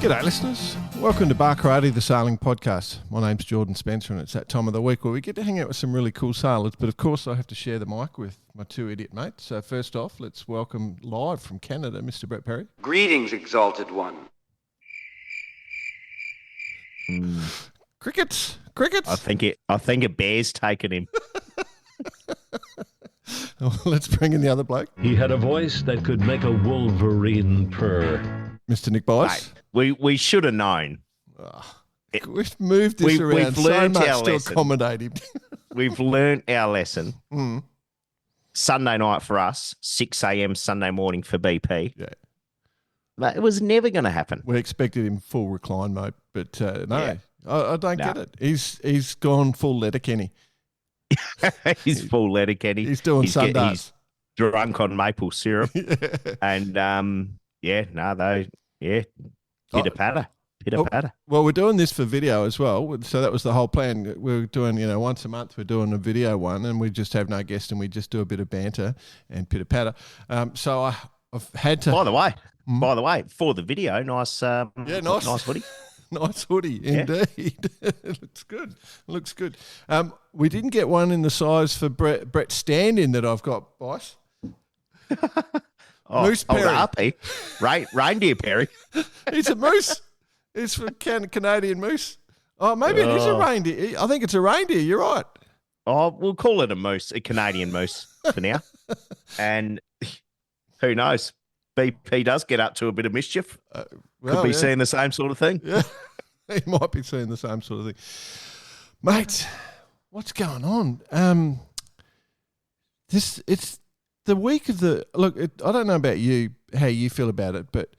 G'day listeners, welcome to Bar Karate, the sailing podcast. My name's Jordan Spencer and it's that time of the week where we get to hang out with some really cool sailors, but of course I have to share the mic with my two idiot mates. So first off, let's welcome live from Canada, Mr. Brett Perry. Greetings, exalted one. Crickets. I think a bear's taken him. Well, let's bring in the other bloke. He had a voice that could make a wolverine purr. Mr. Nick Bice. Mate, we should have known. We've moved this around so much to accommodate him. We've learnt our lesson. Sunday night for us, 6 a.m. Sunday morning for BP. Yeah. But it was never going to happen. We expected him full recline mode, but no, yeah. I don't get it. He's gone full Letterkenny. He's full Letterkenny. He's doing Sundays. He's drunk on maple syrup. And pitter patter. Well, we're doing this for video as well, so that was the whole plan. We're doing, once a month we're doing a video one, and we just have no guest, and we just do a bit of banter and pitter patter. So I've had to. By the way, for the video, nice hoodie. Nice hoodie, indeed. It looks good. We didn't get one in the size for Brett's stand-in that I've got, Bice. Moose Perry. Reindeer Perry. It's a moose. It's for Canadian moose. Oh, maybe it is a reindeer. I think it's a reindeer. You're right. Oh, we'll call it a Canadian moose for now. And who knows? BP does get up to a bit of mischief. Could be seeing the same sort of thing. Yeah, he might be seeing the same sort of thing. Mate, what's going on? It's the week of the look. I don't know about you, how you feel about it, but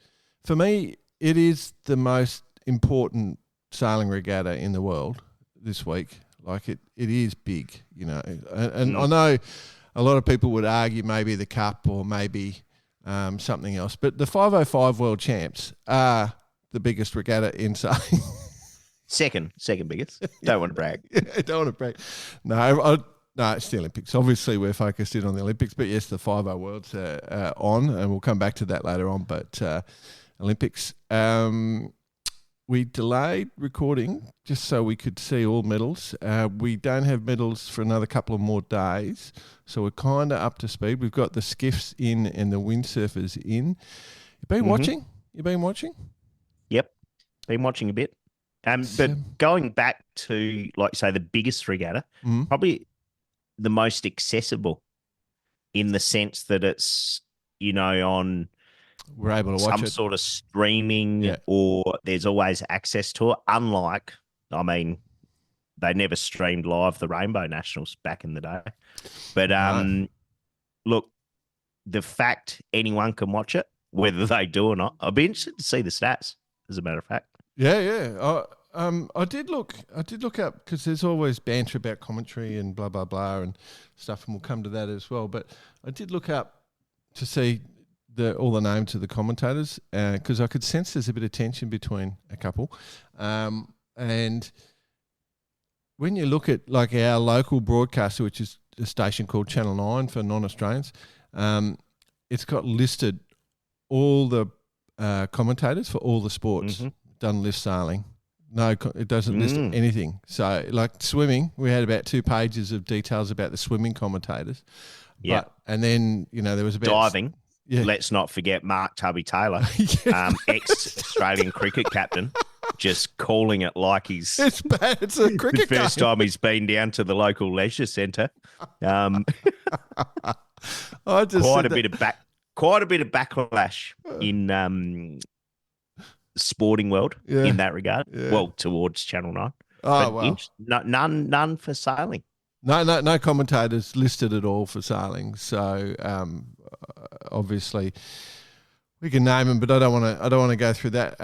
for me, it is the most important sailing regatta in the world this week. Like it is big, And I know a lot of people would argue maybe the Cup or maybe something else, but the 505 World Champs are the biggest regatta in sailing. Second biggest. Don't want to brag. Yeah, don't want to brag. No, it's the Olympics. Obviously, we're focused in on the Olympics, but yes, the 5 Worlds are on, and we'll come back to that later on. But Olympics, we delayed recording just so we could see all medals. We don't have medals for another couple of more days, so we're kind of up to speed. We've got the skiffs in and the windsurfers in. You've been watching? You've been watching? Yep, been watching a bit. But going back to, like you say, the biggest regatta, probably the most accessible in the sense that it's, on we're able to watch some sort of streaming or there's always access to it. Unlike, they never streamed live the Rainbow Nationals back in the day. But look, the fact anyone can watch it, whether they do or not, I'd be interested to see the stats, as a matter of fact. Yeah. I did look up because there's always banter about commentary and blah, blah, blah and stuff, and we'll come to that as well. But I did look up to see all the names of the commentators because I could sense there's a bit of tension between a couple. And when you look at like our local broadcaster, which is a station called Channel 9 for non-Australians, it's got listed all the commentators for all the sports. Doesn't list sailing. No, it doesn't list anything. So, like swimming, we had about 2 pages of details about the swimming commentators. Yeah. And then, there was about... Diving. Yeah. Let's not forget Mark Tubby Taylor, ex-Australian cricket captain, just calling it like he's... It's bad. It's a cricket the first time he's been down to the local leisure centre. Quite a bit of backlash in... sporting world in that regard. Well, towards Channel 9. Oh, but none for sailing. No commentators listed at all for sailing. So obviously we can name them, but I don't want to go through that.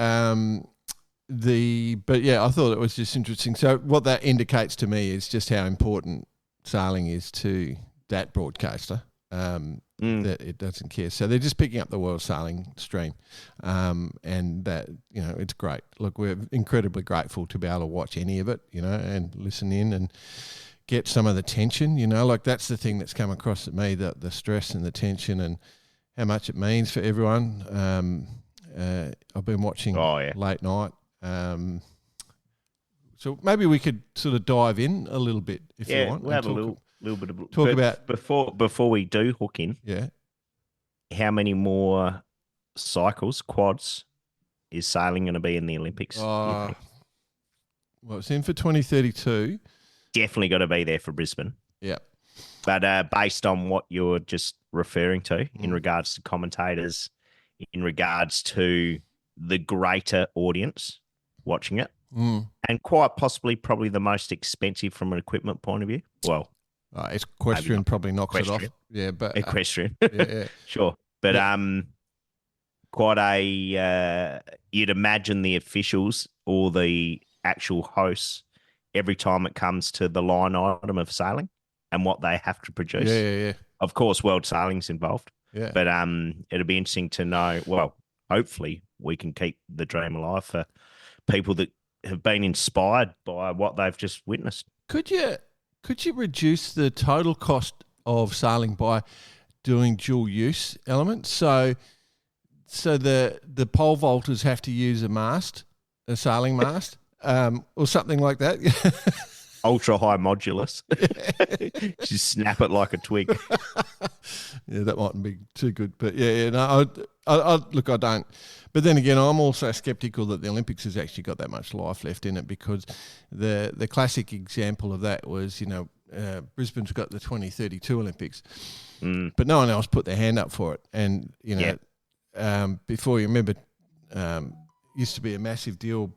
But I thought it was just interesting. So what that indicates to me is just how important sailing is to that broadcaster. That it doesn't care. So they're just picking up the World Sailing stream. And that, it's great. Look, we're incredibly grateful to be able to watch any of it, and listen in and get some of the tension, like that's the thing that's come across at me, the stress and the tension and how much it means for everyone. I've been watching Oh, late night. So maybe we could sort of dive in a little bit if you want. We'll have a little bit of talk about before we do hook in. Yeah. How many more cycles, quads, is sailing going to be in the Olympics? Well, it's in for 2032. Definitely got to be there for Brisbane. Yeah. But based on what you're just referring to in regards to commentators, in regards to the greater audience watching it, and quite possibly probably the most expensive from an equipment point of view. Well, equestrian probably knocks it off. Yeah, but equestrian, yeah. Sure. But quite a you'd imagine the officials or the actual hosts every time it comes to the line item of sailing and what they have to produce. Yeah. Of course, World Sailing's involved. Yeah. But it'll be interesting to know. Well, hopefully we can keep the dream alive for people that have been inspired by what they've just witnessed. Could you reduce the total cost of sailing by doing dual use elements? So the pole vaulters have to use a sailing mast, or something like that. Ultra high modulus. Just snap it like a twig. Yeah, that mightn't be too good, but no, I look, I don't. But then again, I'm also skeptical that the Olympics has actually got that much life left in it, because the classic example of that was, Brisbane's got the 2032 Olympics, but no one else put their hand up for it. And, before, you remember, used to be a massive deal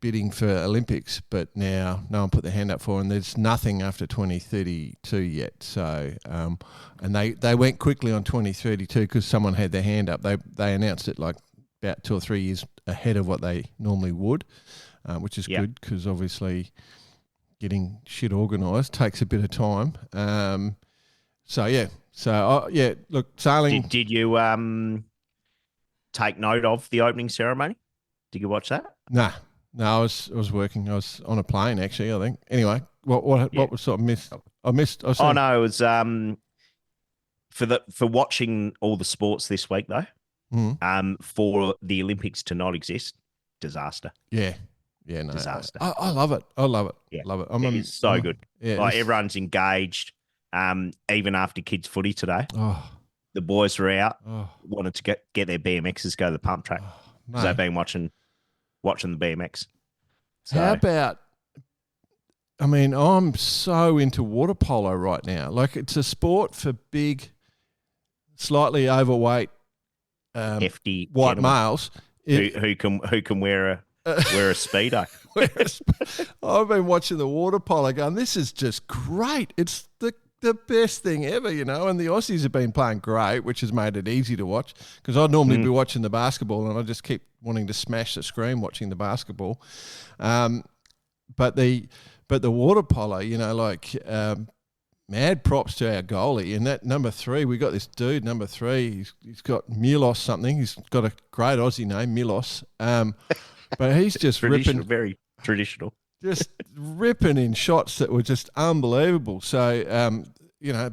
bidding for Olympics, but now no one put their hand up for it, and there's nothing after 2032 yet. So, and they went quickly on 2032 because someone had their hand up. They announced it like about 2 or 3 years ahead of what they normally would, which is good, because obviously getting shit organised takes a bit of time. Look, sailing. Did you take note of the opening ceremony? Did you watch that? Nah. No, I was working. I was on a plane, actually, I think. Anyway, what was sort of missed? I missed. It was for watching all the sports this week though. For the Olympics to not exist, disaster. Yeah, no, disaster. I love it. I love it. Yeah, love it. It's so good. Yeah, like everyone's engaged. Even after kids' footy today, the boys were out. Wanted to get their BMXs, go to the pump track, because they've been watching the BMX. So, how about, I'm so into water polo right now. Like, it's a sport for big, slightly overweight, hefty white males who can wear a Speedo. I've been watching the water polo going, this is just great. It's the best thing ever, and the Aussies have been playing great, which has made it easy to watch, because I'd normally be watching the basketball and I just keep wanting to smash the screen watching the basketball. But the water polo, mad props to our goalie. And that number 3, we got this dude, number 3, he's got Milos something. He's got a great Aussie name, Milos. But he's just very traditional. Just ripping in shots that were just unbelievable. So,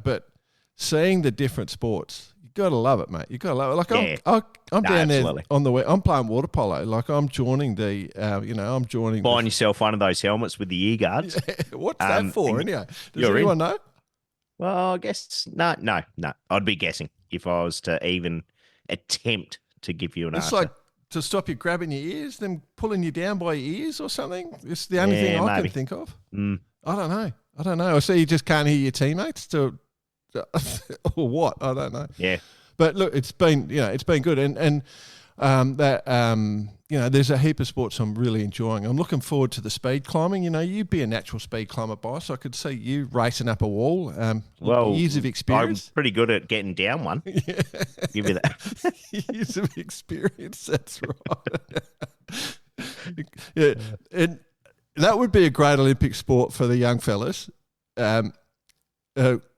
but seeing the different sports, you got to love it, mate. You got to love it. Like, I'm down there on the way. I'm playing water polo. Like, I'm joining Buying yourself one of those helmets with the ear guards. What's that for, anyway? Does anyone know? Well, I guess no. I'd be guessing if I was to even attempt to give you an answer. It's like to stop you grabbing your ears, then pulling you down by your ears or something. It's the only thing I can think of. I don't know. I see you just can't hear your teammates or what? I don't know. Yeah. But look, it's been good, and there's a heap of sports I'm really enjoying. I'm looking forward to the speed climbing. You'd be a natural speed climber, boss. I could see you racing up a wall. Years of experience. I'm pretty good at getting down one. Yeah. Give you that. Years of experience. That's right. Yeah, and that would be a great Olympic sport for the young fellas.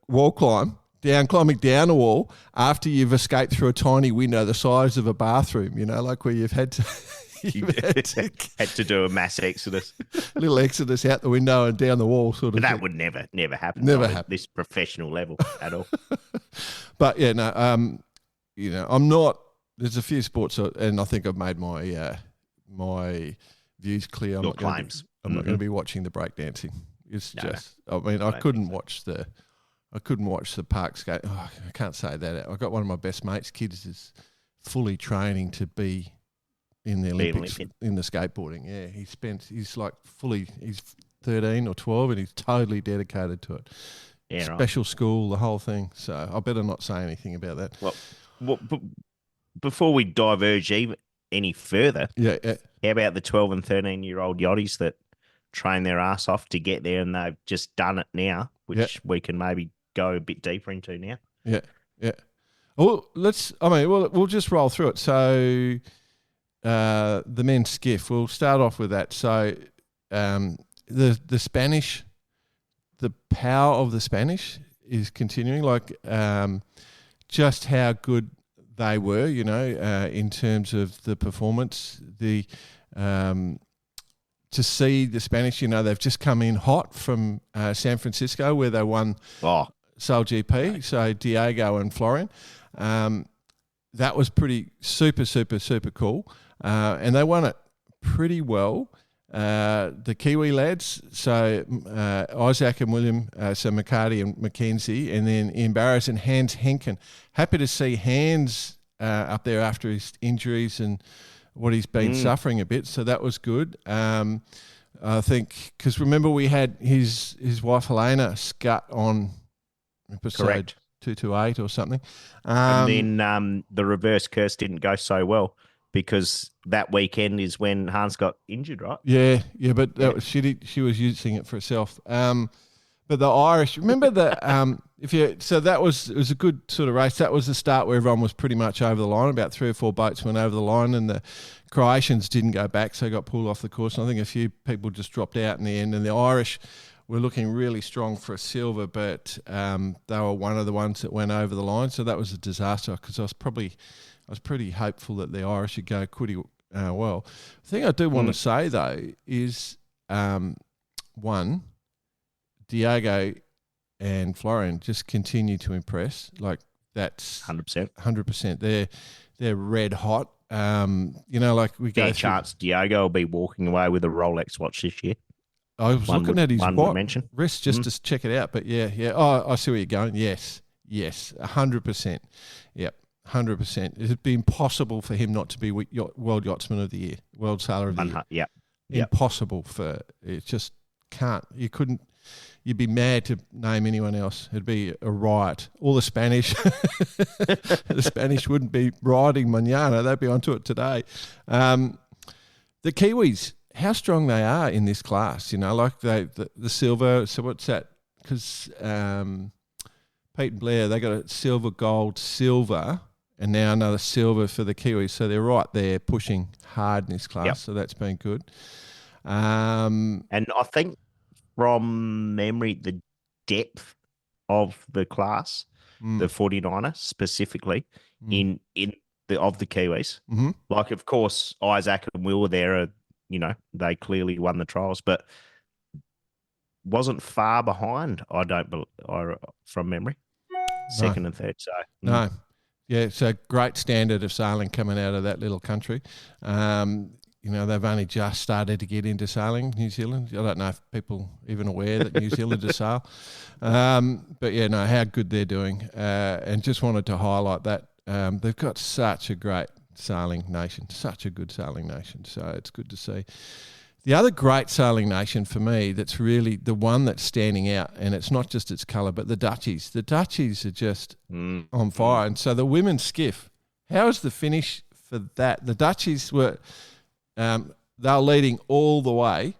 Wall climbing down a wall after you've escaped through a tiny window the size of a bathroom, like where you've had to had to do a mass exodus. Little exodus out the window and down the wall sort of But that thing. would never happen. Never at happen. this professional level at all. But I'm not there's a few sports, and I think I've made my views clear. Your claims. I'm not going to be watching the breakdancing. It's No, just, I mean, I couldn't watch the park skate. Oh, I can't say that. I got one of my best mates' kids is fully training to be in the Olympics in the skateboarding. Yeah, he's 13 or 12 and he's totally dedicated to it. Yeah, Special school, the whole thing. So I better not say anything about that. Well, before we diverge any further, yeah. How about the 12 and 13-year-old yachties that train their ass off to get there and they've just done it now, which we can maybe go a bit deeper into now? Yeah. Well, we'll just roll through it. So the men's skiff, we'll start off with that. So the Spanish, the power of the Spanish is continuing, like just how good they were, in terms of the performance. To see the Spanish, they've just come in hot from San Francisco where they won Soul GP. So Diego and Florian, that was pretty super, super, super cool. And they won it pretty well. The Kiwi lads, so Isaac and William, so McCarty and Mackenzie, and then in Barrows and Hans Henken. Happy to see Hans up there after his injuries and what he's been suffering a bit, so that was good. I think, because remember we had his wife Helena scut on episode 228 or something. And then the reverse curse didn't go so well because that weekend is when Hans got injured, right? Yeah, but that was shitty. She was using it for herself. But the Irish, remember that it was a good sort of race. That was the start where everyone was pretty much over the line. About 3 or 4 boats went over the line, and the Croatians didn't go back, so got pulled off the course. And I think a few people just dropped out in the end. And the Irish were looking really strong for a silver, but they were one of the ones that went over the line. So that was a disaster because I was pretty hopeful that the Irish would go pretty well. The thing I do want to say though is one. Diego and Florian just continue to impress. Like that's 100%. They're red hot. Like we go. Fair chance Diego will be walking away with a Rolex watch this year. I was looking at his wrist just to check it out, but yeah. Oh, I see where you're going. Yes, 100%. Yep, 100%. It'd be impossible for him not to be World Yachtsman of the Year, World Sailor of the Year. Yep. Impossible for it. Just can't. You couldn't. You'd be mad to name anyone else. It'd be a riot. All the Spanish, the Spanish wouldn't be riding mañana. They'd be onto it today. The Kiwis, how strong they are in this class. Like the silver. So what's that? Because Pete and Blair, they got a silver, gold, silver, and now another silver for the Kiwis. So they're right there pushing hard in this class. Yep. So that's been good. And I think, from memory, the depth of the class, the 49er specifically, in the Kiwis. Mm-hmm. Like, of course, Isaac and Will were there. They clearly won the trials, but wasn't far behind. From memory, second and third. So no, yeah, it's a great standard of sailing coming out of that little country. They've only just started to get into sailing, New Zealand. I don't know if people even aware that New Zealanders sail. But yeah, no, how good they're doing. And just wanted to highlight that. They've got such a great sailing nation, such a good sailing nation. So it's good to see. The other great sailing nation for me that's really the one that's standing out, and it's not just its colour, but the Dutchies. The Dutchies are just on fire. And so the women's skiff, how is the finish for that? The Dutchies were... they were leading all the way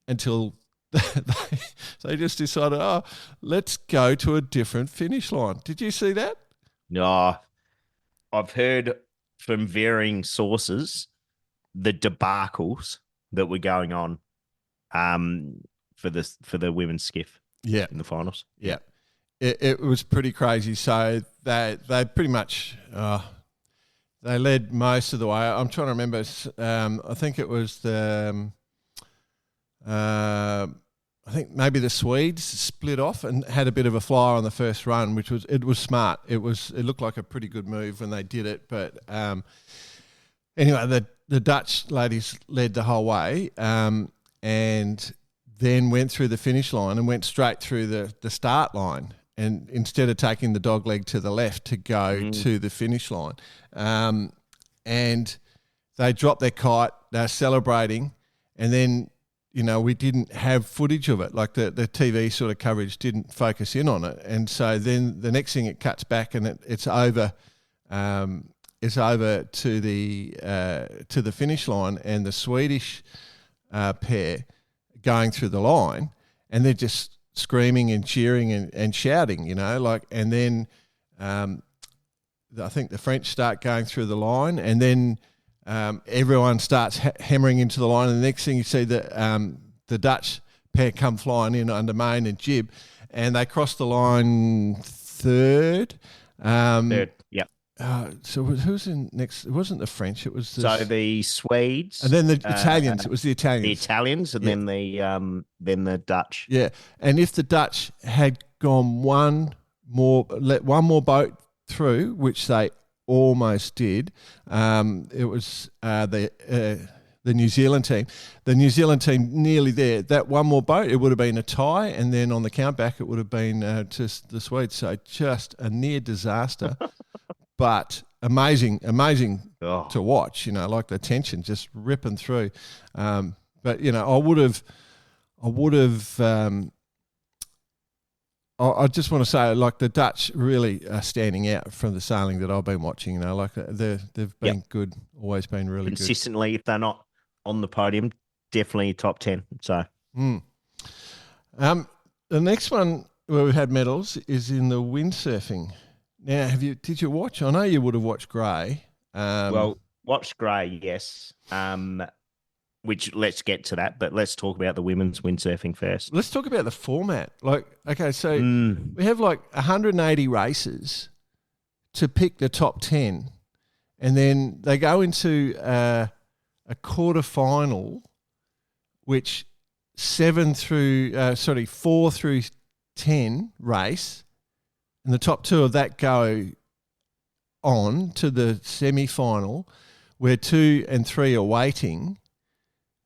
until they just decided, let's go to a different finish line. Did you see that? No. I've heard from varying sources the debacles that were going on for the women's skiff in the finals. Yeah. It was pretty crazy. So they pretty much... they led most of the way. I'm trying to remember. I think it was the I think maybe the Swedes split off and had a bit of a flyer on the first run, which was smart. It looked like a pretty good move when they did it. But anyway, the Dutch ladies led the whole way and then went through the finish line and went straight through the start line. And instead of taking the dog leg to the left to go to the finish line, and they dropped their kite, they're celebrating, and then, we didn't have footage of it. Like the TV sort of coverage didn't focus in on it. And so then the next thing it cuts back and it's over to the finish line, and the Swedish pair going through the line, and they're just screaming and cheering and shouting, and then I think the French start going through the line, and then everyone starts hammering into the line, and the next thing you see the Dutch pair come flying in under Main and Jib, and they cross the line third. Third, yep. So who's in next? It wasn't the French. It was the Swedes, and then the Italians. It was the Italians. The Italians, and then the Dutch. Yeah, and if the Dutch had gone let one more boat through, which they almost did, it was the New Zealand team. The New Zealand team nearly there. That one more boat, it would have been a tie, and then on the countback, it would have been just the Swedes. So just a near disaster. But amazing to watch, like the tension just ripping through. But, I just want to say, like, the Dutch really are standing out from the sailing that I've been watching. Like they've been good, always been really consistently. If they're not on the podium, definitely top 10. So, the next one where we've had medals is in the windsurfing. Now, did you watch? I know you would have watched Gray. Watched Gray, yes. Which let's get to that, but let's talk about the women's windsurfing first. Let's talk about the format. So we have 180 races to pick the top 10, and then they go into a quarter final, which 4 through 10 race. And the top two of that go on to the semi-final, where 2 and 3 are waiting.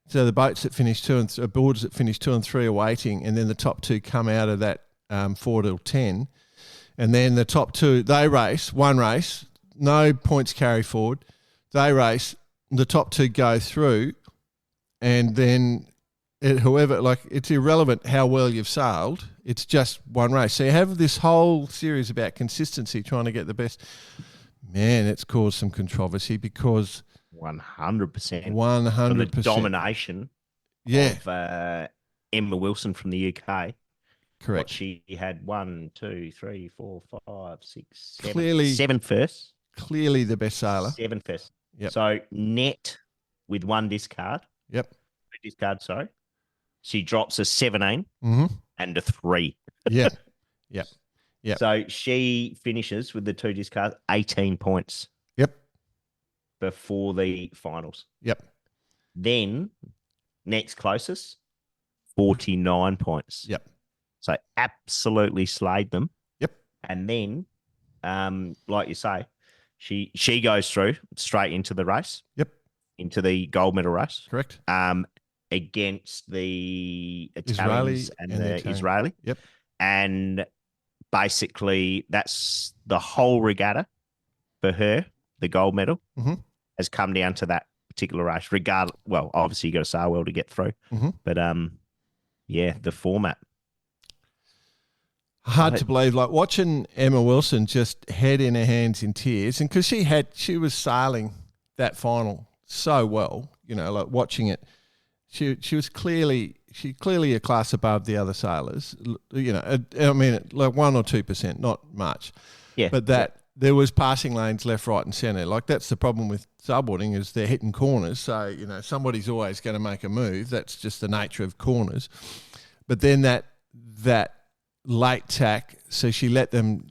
So the boats that finish 2 and boards that finish 2 and 3 are waiting, and then the top two come out of that 4 till 10, and then the top two they race one race, no points carry forward. They race, the top two go through, and then it's irrelevant how well you've sailed. It's just one race. So you have this whole series about consistency, trying to get the best. Man, it's caused some controversy because 100%. 100%. The domination of Emma Wilson from the UK. Correct. She had 1, 2, 3, 4, 5, 6, 7. Clearly, 7 first. Clearly the best sailor. 7 first. Yep. So net with 1 discard. Yep. 2 discard, sorry. She drops a 17 and a 3. Yep. Yep. Yep. So she finishes with the 2 discards, 18 points. Yep. Before the finals. Yep. Then next closest, 49 points. Yep. So absolutely slayed them. Yep. And then, like you say, she goes through straight into the race. Yep. Into the gold medal race. Correct. Against the Italians and the Israeli. Yep. And basically that's the whole regatta for her, the gold medal, has come down to that particular race. Well, obviously you got to sail well to get through. But the format. Hard to believe, like watching Emma Wilson just head in her hands in tears, and because she was sailing that final so well, like watching it, she was clearly a class above the other sailors. I mean, like 1 or 2%, not much. Yeah, but there was passing lanes left, right, and centre. Like that's the problem with sailboarding is they're hitting corners, so somebody's always going to make a move. That's just the nature of corners. But then that late tack, so she let them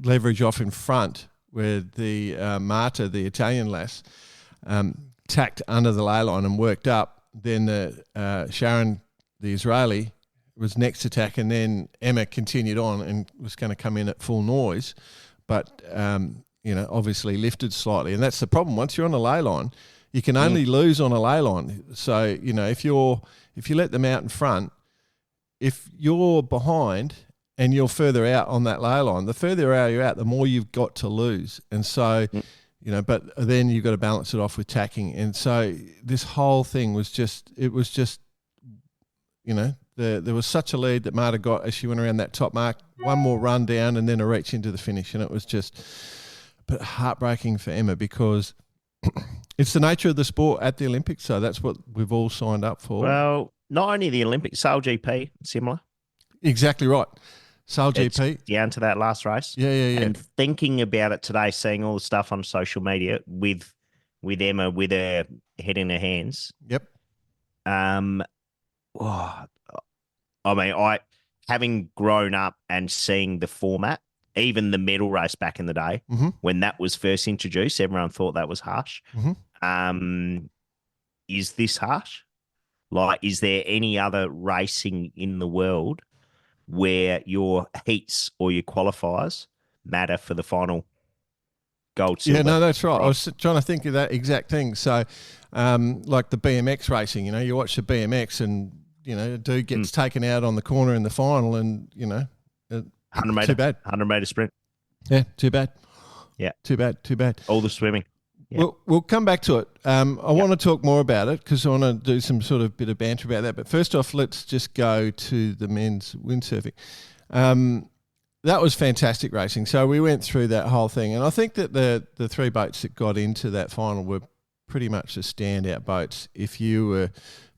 leverage off in front where the Marta, the Italian lass, tacked under the ley line and worked up. Then Sharon, the Israeli, was next attack, and then Emma continued on and was going to come in at full noise, but obviously lifted slightly, and that's the problem. Once you're on a lay line, you can only lose on a lay line. So if you let them out in front, if you're behind and you're further out on that lay line, the further out you're out, the more you've got to lose, and so. But then you've got to balance it off with tacking. And so this whole thing was there was such a lead that Marta got as she went around that top mark, one more run down and then a reach into the finish. And it was just a bit heartbreaking for Emma because it's the nature of the sport at the Olympics. So that's what we've all signed up for. Well, not only the Olympics, Sail GP, similar. Exactly right. Sail GP. It's down to that last race. Yeah. And thinking about it today, seeing all the stuff on social media with Emma with her head in her hands. Yep. Having grown up and seeing the format, even the medal race back in the day, when that was first introduced, everyone thought that was harsh. Is this harsh? Like, is there any other racing in the world where your heats or your qualifiers matter for the final gold, silver? Yeah, no, that's right. I was trying to think of that exact thing. So, like the BMX racing, you watch the BMX and, a dude gets taken out on the corner in the final and, 100 metre, too bad. 100 metre sprint. Yeah, too bad. Yeah. Too bad. All the swimming. Yeah. We'll come back to it. I want to talk more about it because I want to do some sort of bit of banter about that. But first off, let's just go to the men's windsurfing. That was fantastic racing. So we went through that whole thing. And I think that the three boats that got into that final were pretty much the standout boats. If you were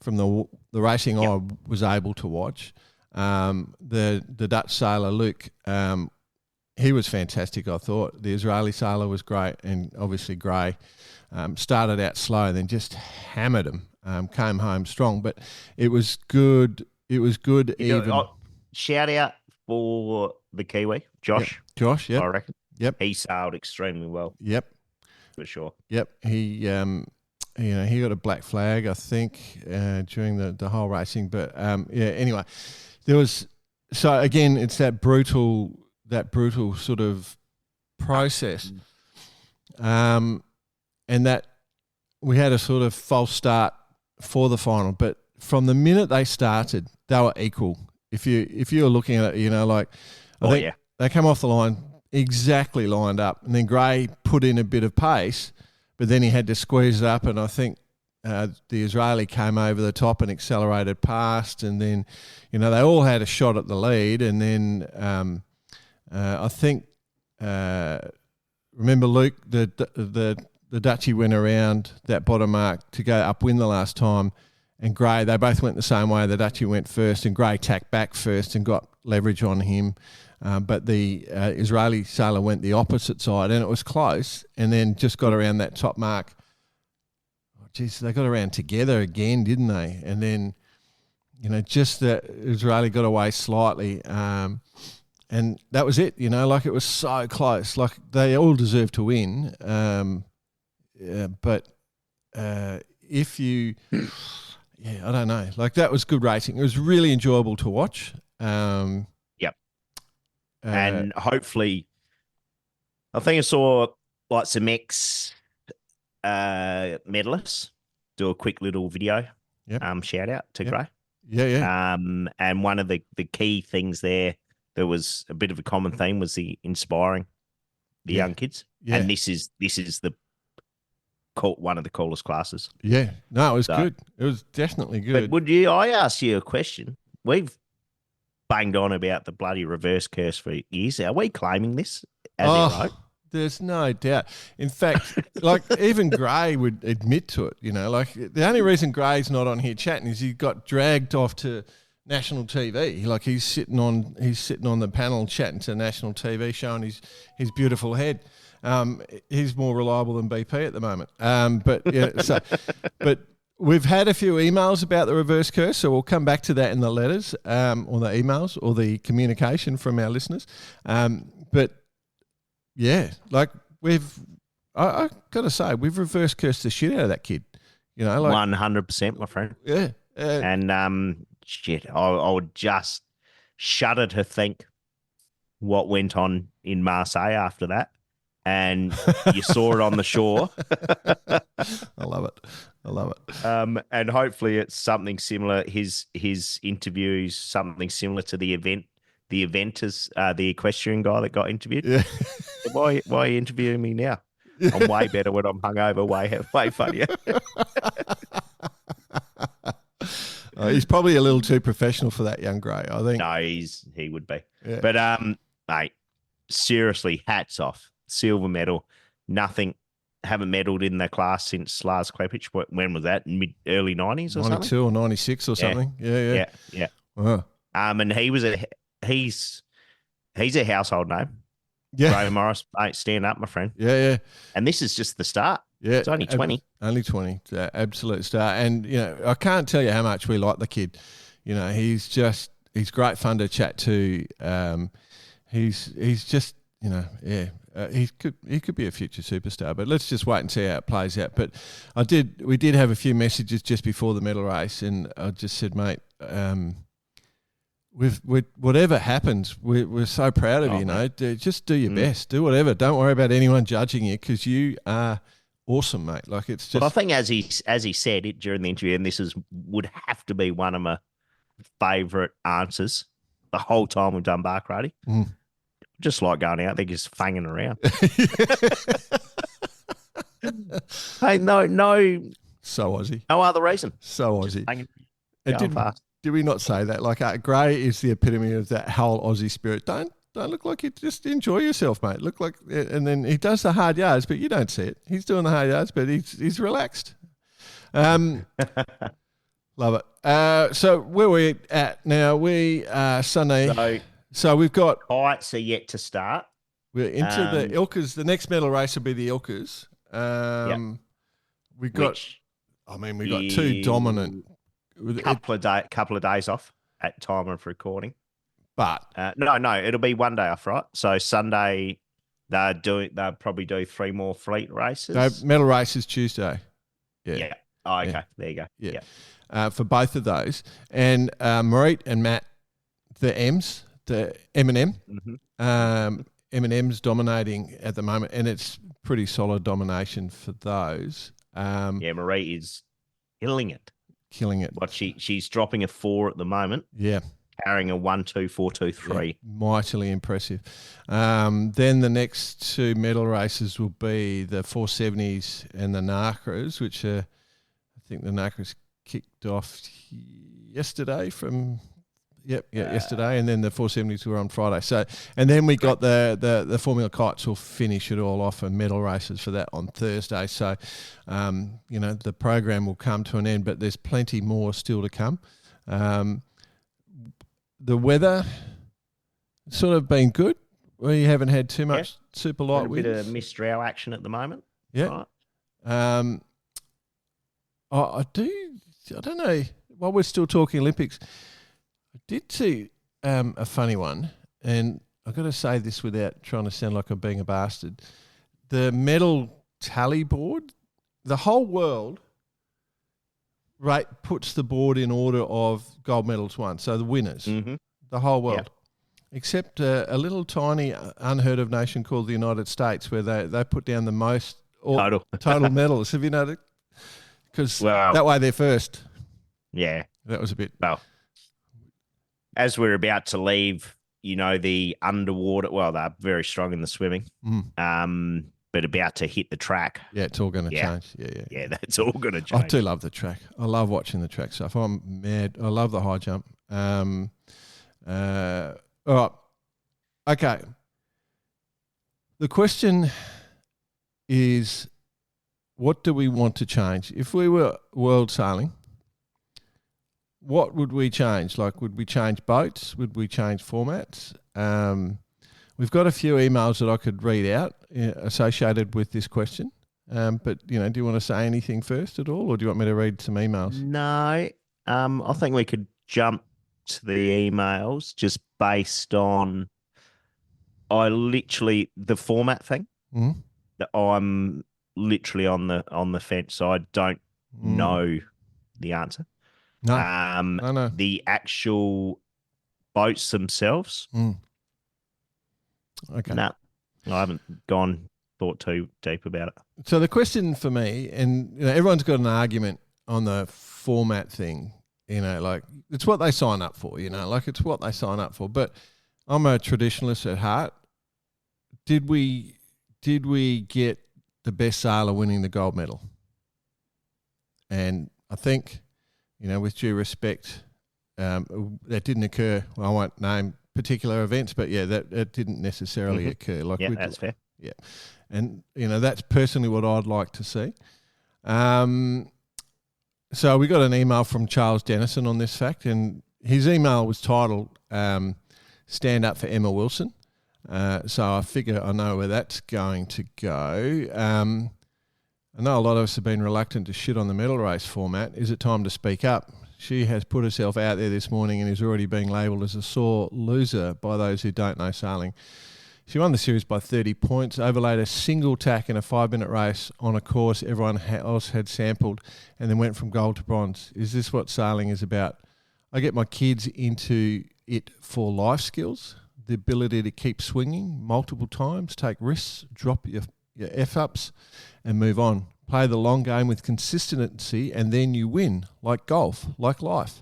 from the racing I was able to watch, the Dutch sailor, Luke, he was fantastic, I thought. The Israeli sailor was great, and obviously Gray started out slow, then just hammered him, came home strong. But it was good. It was good shout out for the Kiwi, Josh. Yep. Josh, yeah. I reckon. Yep. He sailed extremely well. Yep. For sure. Yep. He, he got a black flag, I think, during the whole racing. But, anyway, there was – so, again, it's that brutal sort of process. And that we had a sort of false start for the final. But from the minute they started, they were equal. If you're looking at it, I think they come off the line exactly lined up. And then Gray put in a bit of pace, but then he had to squeeze it up. And I think the Israeli came over the top and accelerated past. And then, they all had a shot at the lead. And then I think, remember Luke, the Dutchie went around that bottom mark to go upwind the last time, and Gray, they both went the same way. The Dutchie went first, and Gray tacked back first and got leverage on him. But the Israeli sailor went the opposite side, and it was close, and then just got around that top mark. Oh, geez, they got around together again, didn't they? And then, just the Israeli got away slightly. And that was it, it was so close. Like, they all deserve to win. But if you, I don't know. Like, that was good racing. It was really enjoyable to watch. Yep. And hopefully, I think I saw like some medalists do a quick little video. Yep. Shout out to Gray. Yeah. And one of the key things there was a bit of a common theme was the inspiring the young kids. Yeah. And this is one of the coolest classes. Yeah. No, it was good. It was definitely good. But I ask you a question. We've banged on about the bloody reverse curse for years. Are we claiming this as our right? There's no doubt. In fact, like, even Gray would admit to it, like, the only reason Gray's not on here chatting is he got dragged off to national TV. Like, he's sitting on the panel chatting to national TV, showing his beautiful head. He's more reliable than BP at the moment. But we've had a few emails about the reverse curse, so we'll come back to that in the letters, or the emails, or the communication from our listeners. But yeah, like, I got to say, we've reverse cursed the shit out of that kid. 100%, my friend. Yeah. And shit, I would just shudder to think what went on in Marseille after that. And you saw it on the shore. I love it. I love it. And hopefully it's something similar. His interviews, something similar to the eventers, the equestrian guy that got interviewed. Yeah. Why are you interviewing me now? I'm way better when I'm hungover, way funnier. He's probably a little too professional for that, young Gray, I think. No, he would be. Yeah. But mate, seriously, hats off. Silver medal. Nothing. Haven't medalled in the class since Lars Klepic. When was that? Early 90s or 92 something? or 96 or something. Yeah. Wow. And he's a household name. Yeah. Ray Morris, mate, stand up, my friend. Yeah. And this is just the start. Yeah. It's only 20. Only 20. Absolute star. And, I can't tell you how much we like the kid. He's great fun to chat to. He's just, he could be a future superstar, but let's just wait and see how it plays out. But we did have a few messages just before the medal race, and I just said, mate, with whatever happens, we're so proud of you. Just do your best, do whatever. Don't worry about anyone judging you, because you are awesome, mate. Like, it's just. Well, I think as he said it during the interview, and this would have to be one of my favourite answers the whole time we've done bar karate. Just like going out there, just fanging around. Hey, no. So Aussie. No other reason. So Aussie. Fast. Did we not say that? Like, Gray is the epitome of that whole Aussie spirit. Don't look like you just enjoy yourself, mate. Look like, and then he does the hard yards, but you don't see it. He's doing the hard yards, but he's relaxed. Love it. So where are we at now? We Sunday. So we've got Heights are yet to start. We're into the Ilkers. The next medal race will be the Ilkers. We got two dominant. Couple of days off at time of recording. But no, it'll be one day off, right? So Sunday they'll probably do 3 more fleet races. No, medal race is Tuesday. Yeah. Oh, okay. There you go. Yeah. For both of those. And Marit and Matt, the M&M. M&M's dominating at the moment, and it's pretty solid domination for those. Marie is killing it. But she's dropping a 4 at the moment. Yeah. Carrying a 1, 2, 4, 2, 3. Yeah, mightily impressive. Then the next 2 medal races will be the 470s and the Narcras, which I think the Narcras kicked off yesterday yesterday, and then the 470s were on Friday. So, and then we got the Formula Kites will finish it all off, and medal races for that on Thursday. So, the program will come to an end, but there's plenty more still to come. The weather sort of been good. We haven't had too much super light winds. A bit of Mistral action at the moment. Yeah. Right. I don't know. While we're still talking Olympics, I did see a funny one, and I've got to say this without trying to sound like I'm being a bastard. The medal tally board, the whole world puts the board in order of gold medals won, so the winners, the whole world, except a little tiny unheard of nation called the United States, where they put down the most total medals. Have you noticed? Because that way they're first. Yeah. That was a bit... Well, as we're about to leave, the underwater, well, they're very strong in the swimming, but about to hit the track. Yeah, it's all going to change. Yeah, that's all going to change. I do love the track. I love watching the track stuff. I'm mad. I love the high jump. All right. Okay. The question is, what do we want to change? If we were world sailing, what would we change? Like, would we change boats? Would we change formats? We've got a few emails that I could read out associated with this question. But, do you want to say anything first at all, or do you want me to read some emails? No. I think we could jump to the emails just based on the format thing. Mm-hmm. That I'm literally on the fence, so I don't know the answer. No. No. The actual boats themselves. Okay. No, I haven't thought too deep about it. So the question for me, and everyone's got an argument on the format thing, like it's what they sign up for, like it's what they sign up for. But I'm a traditionalist at heart. Did we get the best sailor winning the gold medal? And I think, with due respect, that didn't occur. Well, I won't name particular events, but that didn't necessarily occur. Like, that's fair. Yeah, and that's personally what I'd like to see. So we got an email from Charles Dennison on this fact, and his email was titled "Stand Up for Emma Wilson." So I figure I know where that's going to go. I know a lot of us have been reluctant to shit on the medal race format. Is it time to speak up? She has put herself out there this morning and is already being labelled as a sore loser by those who don't know sailing. She won the series by 30 points, overlaid a single tack in a 5-minute race on a course everyone else had sampled, and then went from gold to bronze. Is this what sailing is about? I get my kids into it for life skills, the ability to keep swinging multiple times, take risks, drop your F-ups and move on. Play the long game with consistency and then you win, like golf, like life.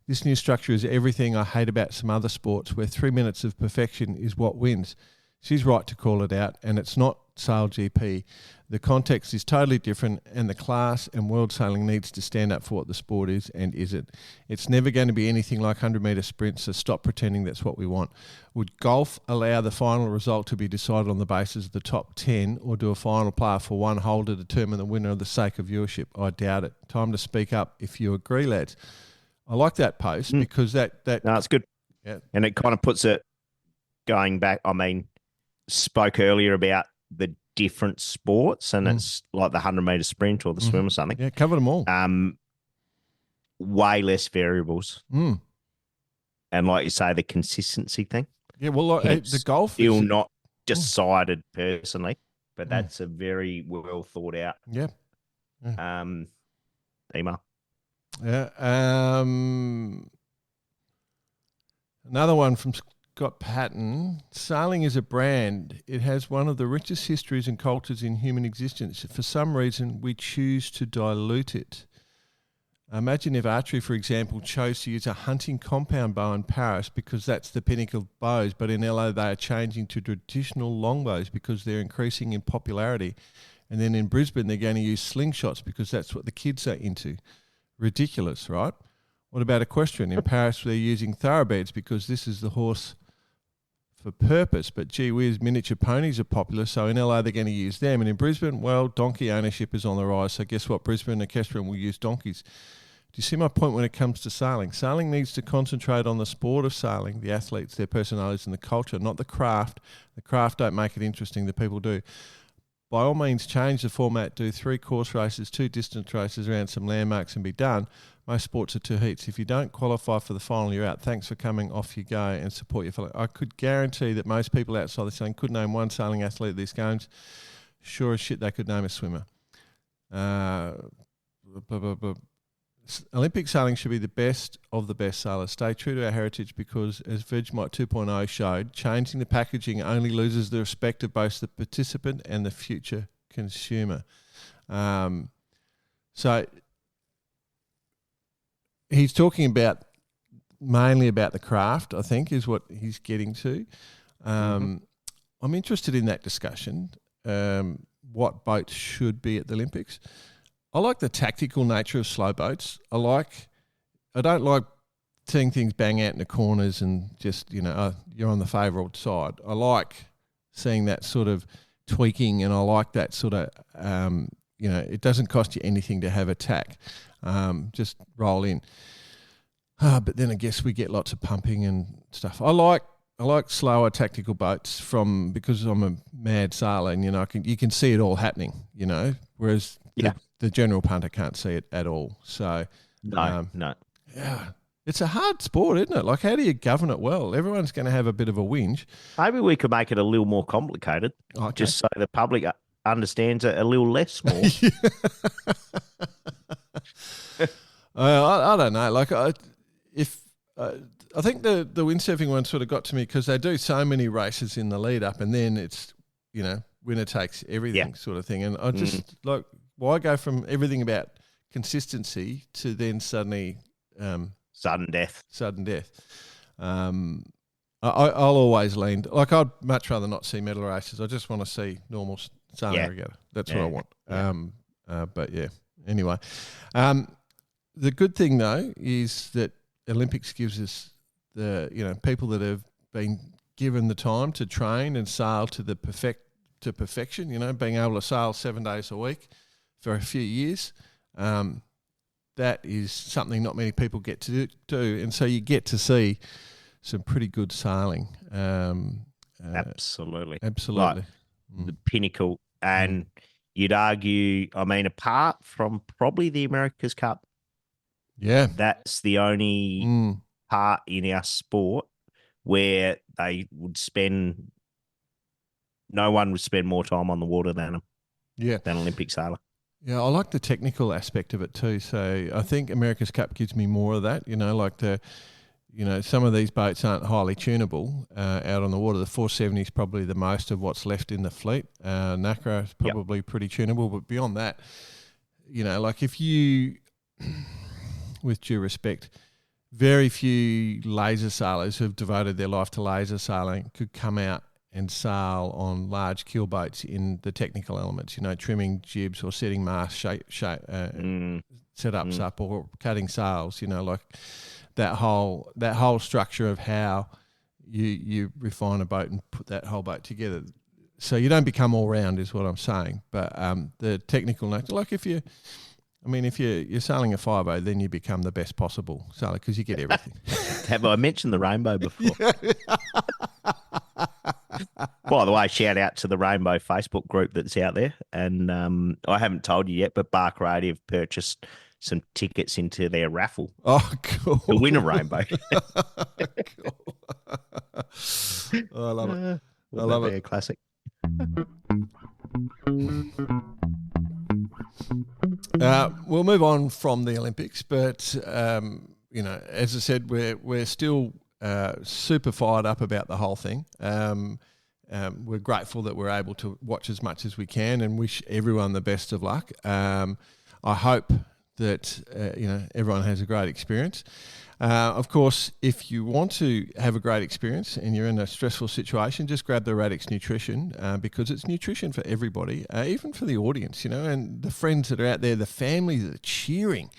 This new structure is everything I hate about some other sports where 3 minutes of perfection is what wins. She's right to call it out, and it's not Sail GP. The context is totally different, and the class and world sailing needs to stand up for what the sport is and isn't. It's never going to be anything like 100-metre sprints, so stop pretending that's what we want. Would golf allow the final result to be decided on the basis of the top 10, or do a final player for one hole to determine the winner for the sake of viewership? I doubt it. Time to speak up if you agree, lads. I like that post because that no, it's good. Yeah. And it kind of puts it going back. I mean, spoke earlier about the different sports, and it's like the 100-metre sprint or the swim or something. Yeah, covered them all. Way less variables. And like you say, the consistency thing. Yeah, well, the golf still not decided personally, but that's a very well thought out. Yeah. Email. Yeah. Another one from Scott Patton. Sailing is a brand. It has one of the richest histories and cultures in human existence. For some reason, we choose to dilute it. Imagine if archery, for example, chose to use a hunting compound bow in Paris because that's the pinnacle of bows, but in LA they are changing to traditional longbows because they're increasing in popularity. And then in Brisbane, they're going to use slingshots because that's what the kids are into. Ridiculous, right? What about equestrian? In Paris, they're using thoroughbreds because this is the horse for purpose. But gee whiz, miniature ponies are popular, so in LA they're going to use them. And in Brisbane, well, donkey ownership is on the rise. So guess what? Brisbane and equestrian will use donkeys. Do you see my point when it comes to sailing? Sailing needs to concentrate on the sport of sailing, the athletes, their personalities and the culture, not the craft. The craft don't make it interesting, the people do. By all means, change the format, do 3 course races, 2 distance races around some landmarks and be done. Most sports are 2 heats. If you don't qualify for the final, you're out. Thanks for coming, off you go, and support your fellow. I could guarantee that most people outside the sailing could name one sailing athlete at these games. Sure as shit they could name a swimmer. Olympic sailing should be the best of the best sailors. Stay true to our heritage because, as Vegemite 2.0 showed, changing the packaging only loses the respect of both the participant and the future consumer. So he's talking mainly about the craft, I think, is what he's getting to. I'm interested in that discussion, what boats should be at the Olympics. I like the tactical nature of slow boats. I don't like seeing things bang out in the corners and just, you're on the favourite side. I like seeing that sort of tweaking, and I like that sort of, it doesn't cost you anything to have a tack. Just roll in. But then I guess we get lots of pumping and stuff. I like slower tactical boats because I'm a mad sailor, and you can see it all happening, whereas the general punter can't see it at all. So no. Yeah. It's a hard sport, isn't it? Like, how do you govern it well? Everyone's going to have a bit of a whinge. Maybe we could make it a little more complicated, just so the public understands it a little less more. I don't know. Like I think the windsurfing one sort of got to me because they do so many races in the lead up, and then it's winner takes everything sort of thing. And I just like, why go from everything about consistency to then suddenly sudden death. I'll always lean like I'd much rather not see medal races. I just want to see normal sailing regatta. That's what I want. But yeah. Anyway, the good thing though is that Olympics gives us the people that have been given the time to train and sail to perfection. Being able to sail 7 days a week for a few years. That is something not many people get to do, and so you get to see some pretty good sailing. Absolutely. Like the pinnacle. And you'd argue, I mean, apart from probably the America's Cup, that's the only part in our sport where they would spend. No one would spend more time on the water than them. Yeah, than Olympic sailor. Yeah, I like the technical aspect of it too. So I think America's Cup gives me more of that. Like some of these boats aren't highly tunable out on the water. The 470 is probably the most of what's left in the fleet. NACRA is probably pretty tunable, but beyond that, like if you, with due respect, very few laser sailors who've devoted their life to laser sailing could come out and sail on large keel boats in the technical elements, trimming jibs or setting masts, setups up or cutting sails, like that whole structure of how you refine a boat and put that whole boat together. So you don't become all round is what I'm saying. But the technical nature, like if you're sailing a 5.0, then you become the best possible sailor because you get everything. Have I mentioned the rainbow before? By the way, shout out to the Rainbow Facebook group that's out there. And I haven't told you yet, but Bark Radio have purchased some tickets into their raffle. Oh, cool. To win a rainbow. Cool. Oh, I love it. I love it. A classic. We'll move on from the Olympics, but as I said, we're still super fired up about the whole thing. We're grateful that we're able to watch as much as we can, and wish everyone the best of luck. I hope that everyone has a great experience. Of course, if you want to have a great experience and you're in a stressful situation, just grab the Radix Nutrition because it's nutrition for everybody, even for the audience, and the friends that are out there, the families that are cheering,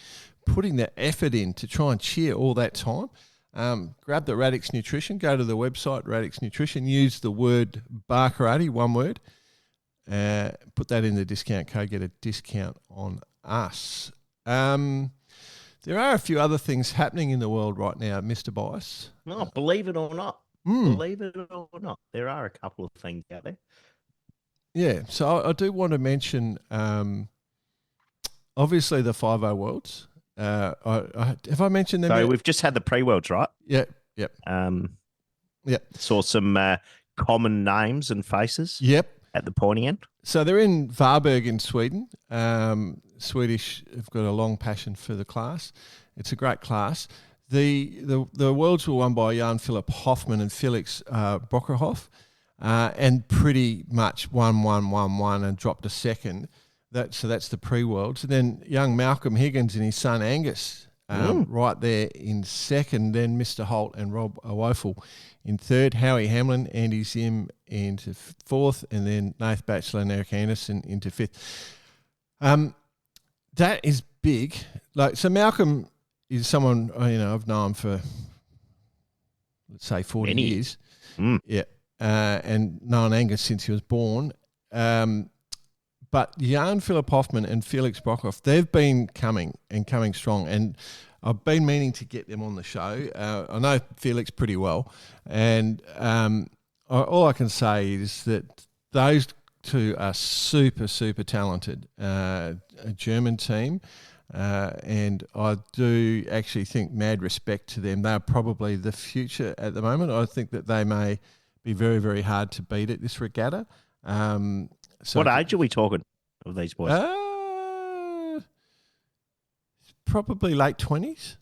putting the effort in to try and cheer all that time. Grab the Radix Nutrition, go to the website, Radix Nutrition, use the word Barkarati, one word, put that in the discount code, get a discount on us. There are a few other things happening in the world right now, Mr. Bice. No, believe it or not. Believe it or not, there are a couple of things out there. Yeah, so I do want to mention, obviously, the 5.0 Worlds. Have I mentioned them? So we've just had the pre-worlds, right? Yep. Saw some common names and faces. Yep. At the pointy end. So they're in Varberg in Sweden. Swedish have got a long passion for the class. It's a great class. The worlds were won by Jan Philip Hoffman and Felix Brokerhoff, and pretty much won and dropped a second. So that's the pre-worlds. And then young Malcolm Higgins and his son Angus right there in second. Then Mr. Holt and Rob Woeful in third. Howie Hamlin, Andy Zim into fourth. And then Nath Batchelor and Eric Anderson into fifth. That is big. So Malcolm is someone, I've known for, let's say, 40 years. Yeah. And known Angus since he was born. But Jan Philip Hoffman and Felix Brockhoff, they've been coming strong. And I've been meaning to get them on the show. I know Felix pretty well. And all I can say is that those two are super, super talented. A German team. And I do actually think mad respect to them. They're probably the future at the moment. I think that they may be very, very hard to beat at this regatta. So what age are we talking of these boys? probably late 20s.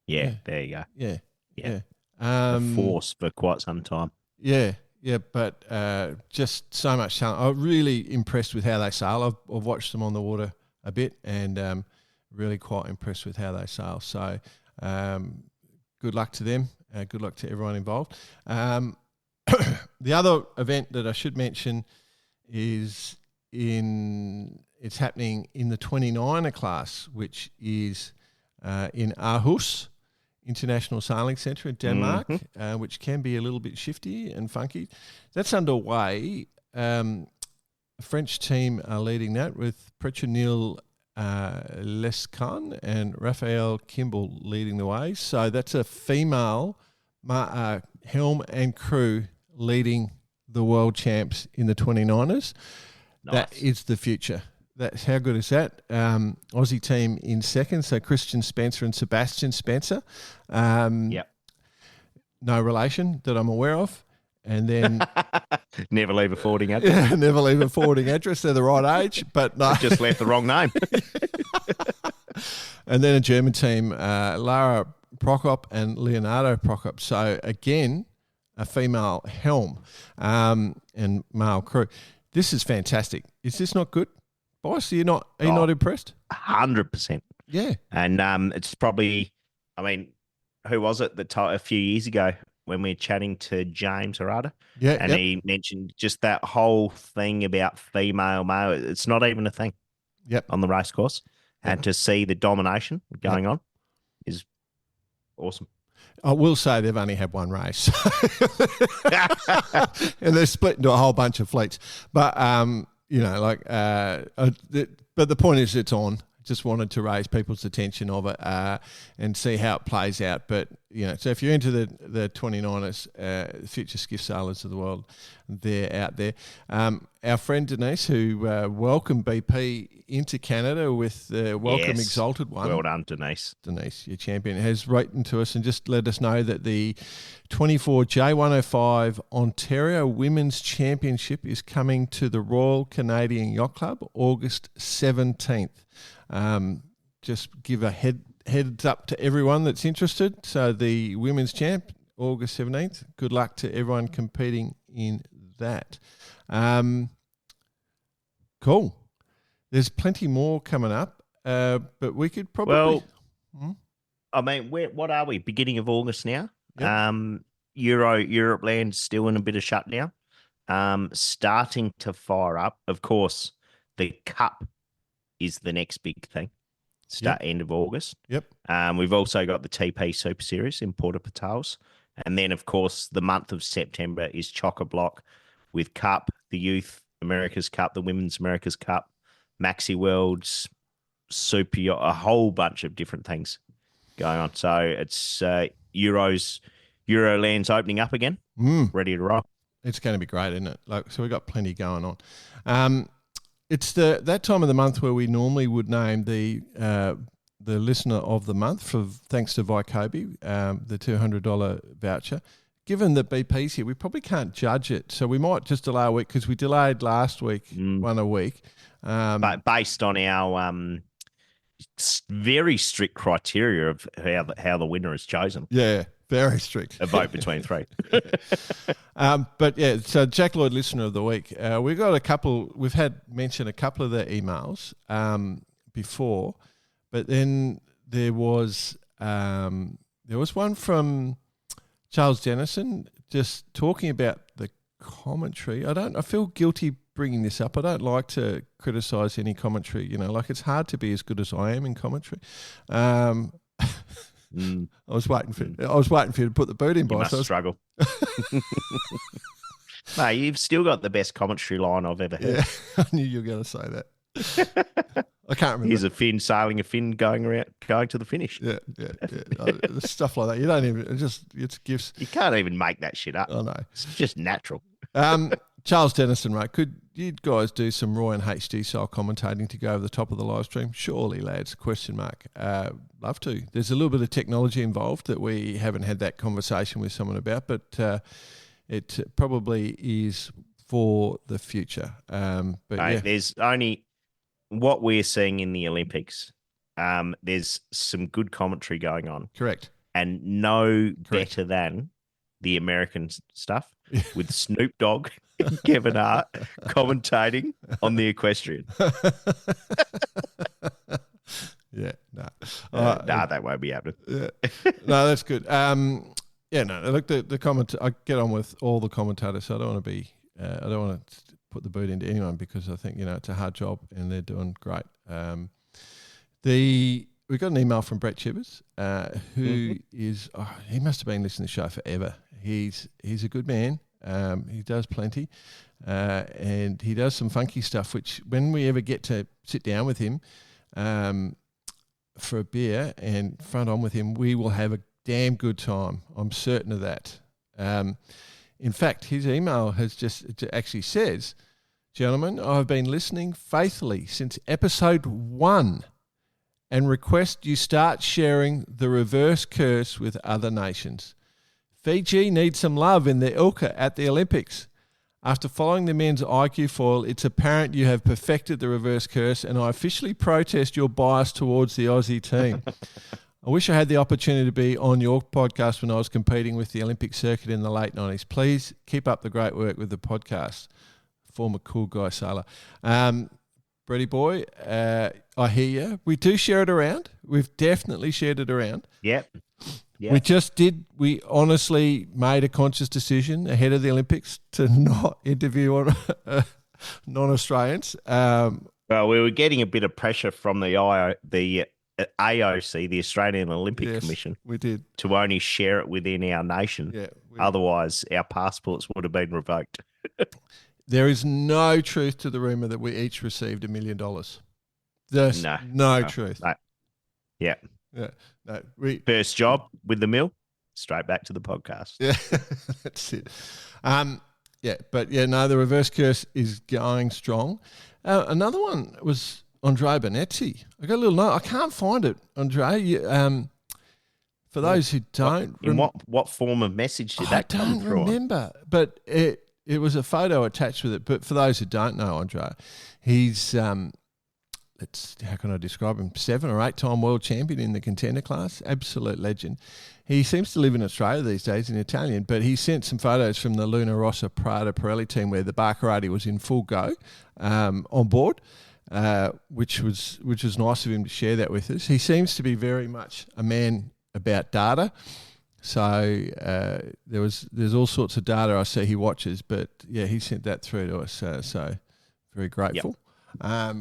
Yeah, there you go. Yeah. Yeah. Yeah. A force for quite some time. Yeah, but just so much talent. I'm really impressed with how they sail. I've watched them on the water a bit and really quite impressed with how they sail. So good luck to them. Good luck to everyone involved. The other event that I should mention is it's happening in the 29er class, which is in Aarhus International Sailing Centre in Denmark, which can be a little bit shifty and funky. That's underway. A French team are leading that with Pretchenil Lescan and Raphael Kimball leading the way. So that's a female helm and crew leading the world champs in the 29ers. Nice. That is the future. That's how good is that? Aussie team in second, so Christian Spencer and Sebastian Spencer. Yep. No relation that I'm aware of. And then Never leave a forwarding address. never leave a forwarding address. They're the right age, but no. Just left the wrong name. And then a German team, Lara Prokop and Leonardo Prokop. So again, a female helm and male crew. This is fantastic. Is this not good? Boss, are you not impressed? 100%. Yeah. And it's probably, I mean, who was it that a few years ago when we were chatting to James Harada? Yeah. And he mentioned just that whole thing about female, male. It's not even a thing on the race course. And to see the domination going on is awesome. I will say they've only had one race. And they're split into a whole bunch of fleets. But, but the point is it's on. Just wanted to raise people's attention of it and see how it plays out. But, so if you're into the 29ers, future skiff sailors of the world, they're out there. Our friend Denise, who welcomed BP into Canada with the Welcome Exalted one. Well done, Denise. Denise, your champion, has written to us and just let us know that the 24 J105 Ontario Women's Championship is coming to the Royal Canadian Yacht Club August 17th. Just give a heads up to everyone that's interested. So the Women's Champ, August 17th. Good luck to everyone competing in that. Cool. There's plenty more coming up, but we could probably... I mean, what are we? Beginning of August now? Yep. Europe land still in a bit of shutdown. Starting to fire up. Of course, the Cup is the next big thing. End of August. Yep. We've also got the TP Super Series in Porta Patals. And then, of course, the month of September is chock-a-block with Cup, the Youth America's Cup, the Women's America's Cup, Maxi Worlds, Super Yacht, a whole bunch of different things going on. So it's Euroland's opening up again, ready to roll. It's going to be great, isn't it? So we've got plenty going on. It's that time of the month where we normally would name the listener of the month for thanks to Vycobi, the $200 voucher. Given that BP's here, we probably can't judge it, so we might just delay a week because we delayed last week one a week. But based on our very strict criteria of how the winner is chosen. Yeah, very strict. A vote between three. But yeah, so Jack Lloyd Listener of the Week. We've had mentioned a couple of their emails before, but then there was one from Charles Jennison just talking about the commentary. I feel guilty bringing this up. I don't like to criticise any commentary. It's hard to be as good as I am in commentary. I was waiting for you to put the boot in, boss. You must struggle. Mate, you've still got the best commentary line I've ever heard. Yeah, I knew you were going to say that. I can't remember. Here's a Finn sailing a Finn going to the finish. Yeah. Stuff like that. You don't even. It's gifts. You can't even make that shit up. I know. It's just natural. Charles Dennison, right? Could you guys do some Roy and HD style commentating to go over the top of the live stream? Surely, lads. ? Love to. There's a little bit of technology involved that we haven't had that conversation with someone about, but it probably is for the future. But there's only what we're seeing in the Olympics there's some good commentary going on. Correct. And no better than the American stuff with Snoop Dogg and Kevin Hart commentating on the equestrian. Yeah, no. That won't be happening. Yeah. No, that's good. Yeah, no, look, the comment, I get on with all the commentators, so I don't want to be, I don't want to put the boot into anyone because I think, it's a hard job and they're doing great. We got an email from Brett Chivers, who is, he must have been listening to the show forever. He's a good man. He does plenty, and he does some funky stuff, which when we ever get to sit down with him for a beer and front on with him, we will have a damn good time. I'm certain of that. In fact, his email it actually says, "Gentlemen, I've been listening faithfully since episode 1 and request you start sharing the reverse curse with other nations. Fiji needs some love in their ilka at the Olympics. After following the men's IQ foil, it's apparent you have perfected the reverse curse, and I officially protest your bias towards the Aussie team. I wish I had the opportunity to be on your podcast when I was competing with the Olympic circuit in the late 90s. Please keep up the great work with the podcast." Former cool guy sailor. Brady boy, I hear you. We do share it around. We've definitely shared it around. Yep. We honestly made a conscious decision ahead of the Olympics to not interview non-Australians. Well, we were getting a bit of pressure from the AOC, the Australian Olympic Commission. We did. To only share it within our nation. Yeah, otherwise, our passports would have been revoked. There is no truth to the rumour that we each received $1 million. There's no truth. No. Yeah. Yeah. No. First job with the mill, straight back to the podcast. Yeah, that's it. The reverse curse is going strong. Another one was Andre Bonezzi. I got a little note. I can't find it, Andre. For those who don't, in what form of message did that come through? I don't remember, but it was a photo attached with it. But for those who don't know Andre, he's how can I describe him? 7 or 8-time world champion in the contender class. Absolute legend. He seems to live in Australia these days in Italian, but he sent some photos from the Luna Rossa Prada Pirelli team where the Baccarati was in full go on board, which was nice of him to share that with us. He seems to be very much a man about data. So there's all sorts of data I see he watches, but yeah, he sent that through to us. So very grateful. Yep.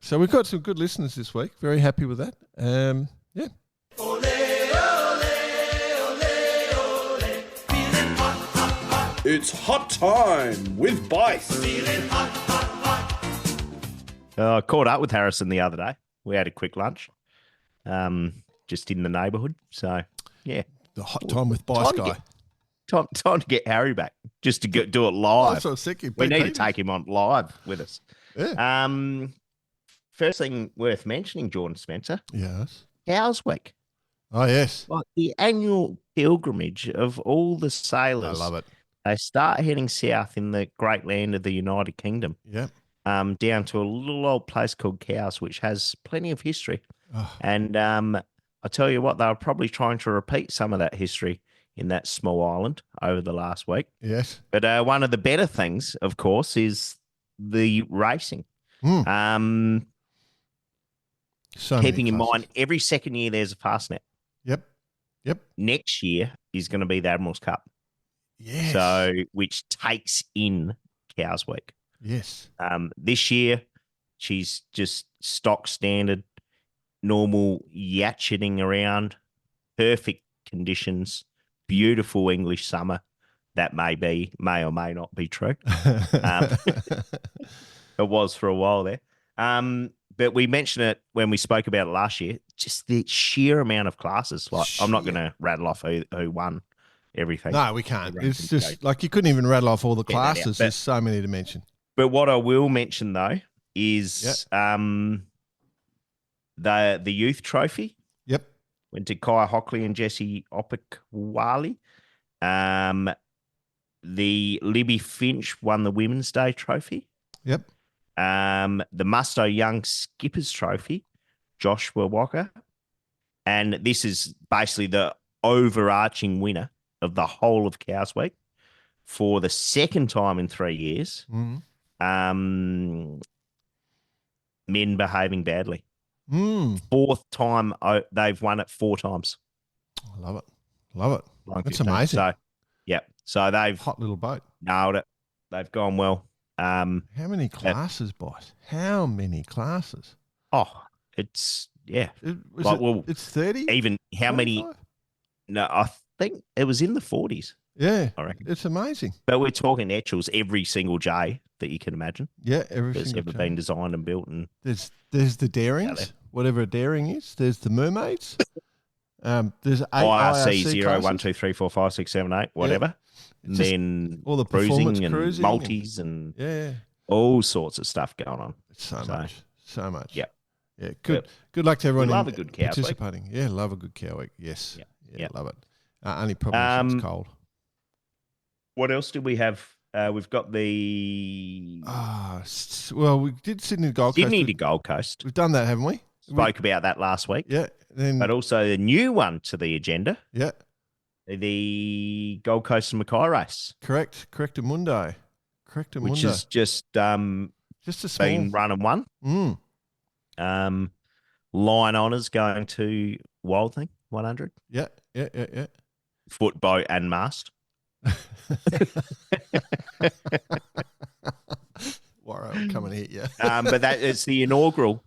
So we've got some good listeners this week. Very happy with that. Yeah. Ole, ole, ole, ole. Feeling hot, hot, hot. It's hot time with Bice. Feeling hot, hot, hot. I caught up with Harrison the other day. We had a quick lunch, just in the neighbourhood. So yeah, the hot time with Bice guy. Time to get Harry back, just to do it live. So sick. We need to take him on live with us. Yeah. First thing worth mentioning, Jordan Spencer. Yes. Cows Week. Oh, yes. Like the annual pilgrimage of all the sailors. I love it. They start heading south in the great land of the United Kingdom. Yep. Down to a little old place called Cowes, which has plenty of history. Oh. And I tell you what, they were probably trying to repeat some of that history in that small island over the last week. Yes. But one of the better things, of course, is the racing. So keeping in mind, every second year there's a Fastnet. Yep. Next year is going to be the Admiral's Cup. Yes. So, which takes in Cows Week. Yes. This year, she's just stock standard, normal yatcheting around, perfect conditions, beautiful English summer. That may or may not be true. It was for a while there. But we mentioned it when we spoke about it last year, just the sheer amount of classes. Like, I'm not going to rattle off who won everything. No, we can't. It's just like you couldn't even rattle off all the classes. There's so many to mention. But what I will mention, though, is the youth trophy. Yep. Went to Kai Hockley and Jesse Opakwali. The Libby Finch won the Women's Day trophy. Yep. The Musto Young Skippers Trophy Joshua Walker. And this is basically the overarching winner of the whole of Cows Week for the second time in 3 years. Men behaving badly. Fourth time they've won it 4 times. I love it. Love it. That's 15. amazing. So, yeah. So they've Hot little boat. nailed it. They've gone well. How many classes, boss? How many classes? Oh, it's, yeah. It's 30? Even how 45? many? No, I think it was in the 40s. Yeah. I reckon. It's amazing. But we're talking Etchells, every single J that you can imagine. Yeah, That's ever been designed and built. And there's the Darings, whatever a Daring is. There's the Mermaids. There's 8 IRC IRC 0, classes. 1, 2, 3, 4, 5, 6, 7, 8, whatever. And It's just then all the cruising performance and cruising multis and Yeah. all sorts of stuff going on. So much. Yeah. Yeah. Good luck to everyone love a good Cows Week. participating. Yeah, love a good cow week. Yes. Yeah. Love it. Only problem is it's cold. What else did we have? We've got the Well, we did Sydney to Gold Coast. Sydney to Gold Coast. We've done that, haven't we? Spoke about that last week. Yeah. Then, But also the new one to the agenda, yeah. the Gold Coast and Mackay race. Correctamundo. Which is just a small been run and won. Line honours going to Wild Thing 100. Yeah. Foot, boat, and mast. Warro coming at you. But that is the inaugural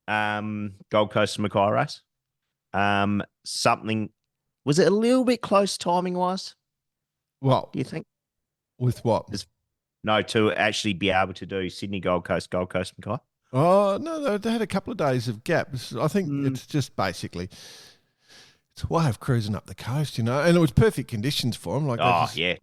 Gold Coast and Mackay race. Something was it a little bit close timing wise? Well, do you think? With what? No, to actually be able to do Sydney Gold Coast Mackay. Oh no, they had a couple of days of gap. I think it's just basically it's a way of cruising up the coast, and it was perfect conditions for them. Like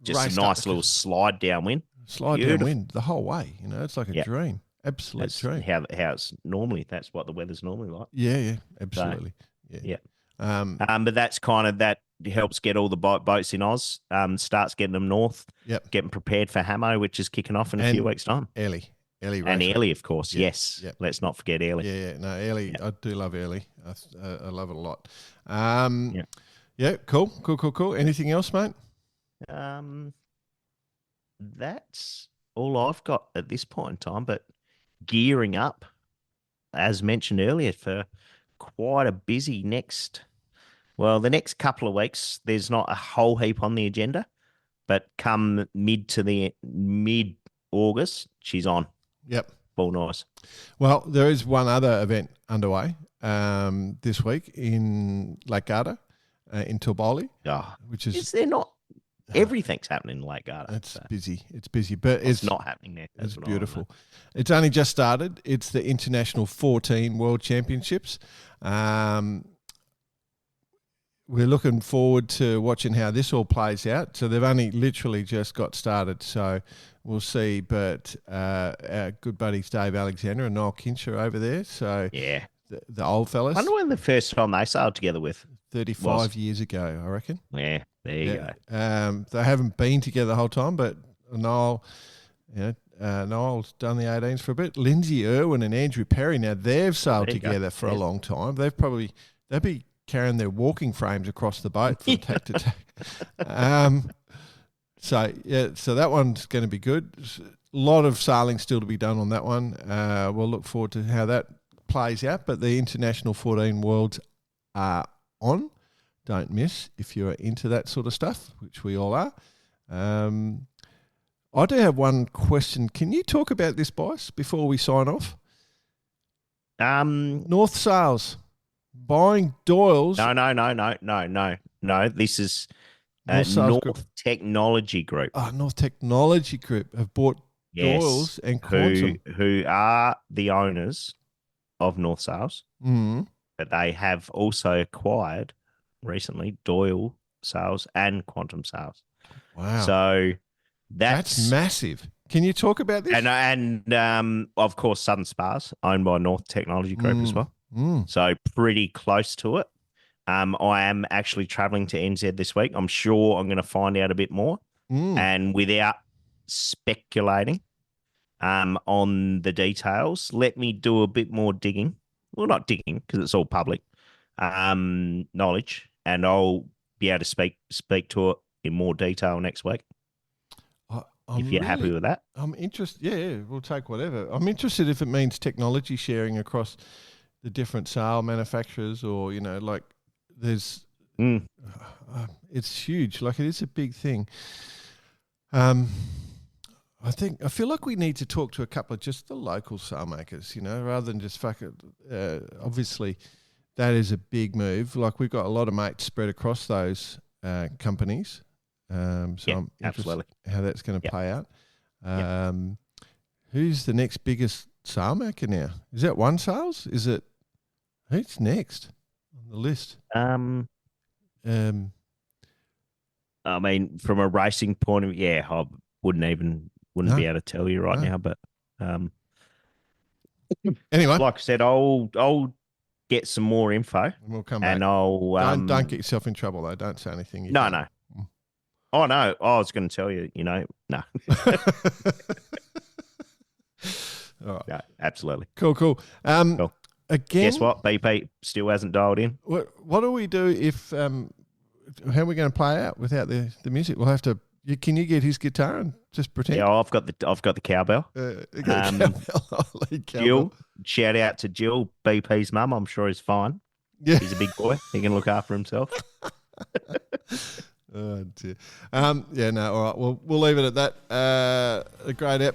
just a nice little slide downwind. Downwind the whole way. It's like a dream, absolute dream. How it's normally. That's what the weather's normally like. Yeah, absolutely. So, yeah. But that's kind of that helps get all the boats in Oz. Starts getting them north. Yep. Getting prepared for Hamo, which is kicking off in a few weeks' time. Early and Airlie, of course. Yep. Yes. Yep. Let's not forget Airlie. Yeah. No, Airlie. Yep. I do love Airlie. I love it a lot. Yeah. Cool. Anything else, mate? That's all I've got at this point in time. But gearing up, as mentioned earlier, for quite a busy the next couple of weeks. There's not a whole heap on the agenda, but come mid-August, she's on. Yep. Full noise. Well, there is one other event underway this week in Lake Garda, in Torboli. Which is there not? Everything's happening in Lake Garda. It's busy, but it's not happening there. It's beautiful. It's only just started. It's the International 14 World Championships. We're looking forward to watching how this all plays out. So they've only literally just got started. So we'll see. But our good buddies Dave Alexander and Noel Kinch are over there. So yeah, the old fellas. I wonder when the first time they sailed together with. 35 years ago, I reckon. Yeah, there you go. They haven't been together the whole time, but Noel's done the 18s for a bit. Lindsay Irwin and Andrew Perry, now they've sailed together for a long time. They'd be carrying their walking frames across the boat from tack to tack. So that one's going to be good. A lot of sailing still to be done on that one. We'll look forward to how that plays out. But the International 14 Worlds are on. Don't miss if you're into that sort of stuff, which we all are. I do have one question. Can you talk about this, Bice, before we sign off? North Sails buying Doyle's. No. This is North Technology Group. North Technology Group have bought Doyle's and Quantum, who are the owners of North Sails. But they have also acquired recently Doyle Sails and Quantum Sails. Wow! So that's massive. Can you talk about this? And of course, Southern Spars, owned by North Technology Group as well. So pretty close to it. I am actually travelling to NZ this week. I'm sure I'm going to find out a bit more. And without speculating on the details, let me do a bit more digging well, not digging because it's all public knowledge, and I'll be able to speak to it in more detail next week. If you're happy with that. I'm interested. Yeah, we'll take whatever. I'm interested if it means technology sharing across the different sail manufacturers, or, you know, like there's, it's huge. Like, it is a big thing. I feel like we need to talk to a couple of just the local sail makers, you know, rather than just obviously that is a big move. Like, we've got a lot of mates spread across those companies. So I'm interested absolutely how that's going to play out. Who's the next biggest sail maker now? Is that One Sails? Is it who's next on the list? I mean, from a racing point of view, I wouldn't be able to tell you right now. But anyway, like I said, I'll get some more info, and we'll come back. And I'll don't get yourself in trouble though. Don't say anything. No. Oh, no. I was going to tell you, no. All right. No, absolutely. Cool. Cool. Again, guess what? BP still hasn't dialed in. What do we do if, how are we going to play out without the music? We'll have to, can you get his guitar and just pretend? Yeah, I've got the cowbell. Jill, shout out to Jill, BP's mum. I'm sure he's fine. Yeah. He's a big boy. He can look after himself. Oh dear. All right. Well, we'll leave it at that. A great ep.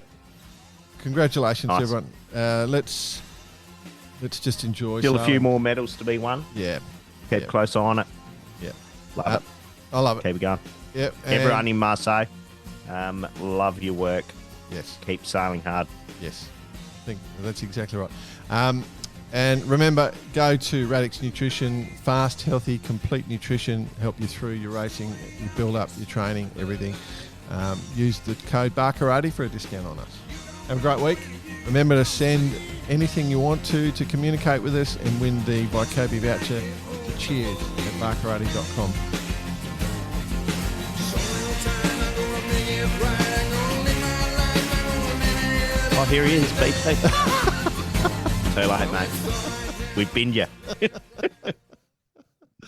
Congratulations, everyone. Let's just enjoy. Still a few more medals to be won. Yeah. Keep close eye on it. Yeah. Love it. I love it. Keep it going. Yep. Everyone in Marseille, love your work. Yes. Keep sailing hard. Yes. I think that's exactly right. And remember, go to Radix Nutrition. Fast, healthy, complete nutrition. Help you through your racing, your build up, your training, everything. Use the code BARKARATE for a discount on us. Have a great week. Remember to send anything you want to communicate with us and win the Vicobie voucher to cheers at barkarate.com. Oh, here he is, BP. Too late, mate. We binned you.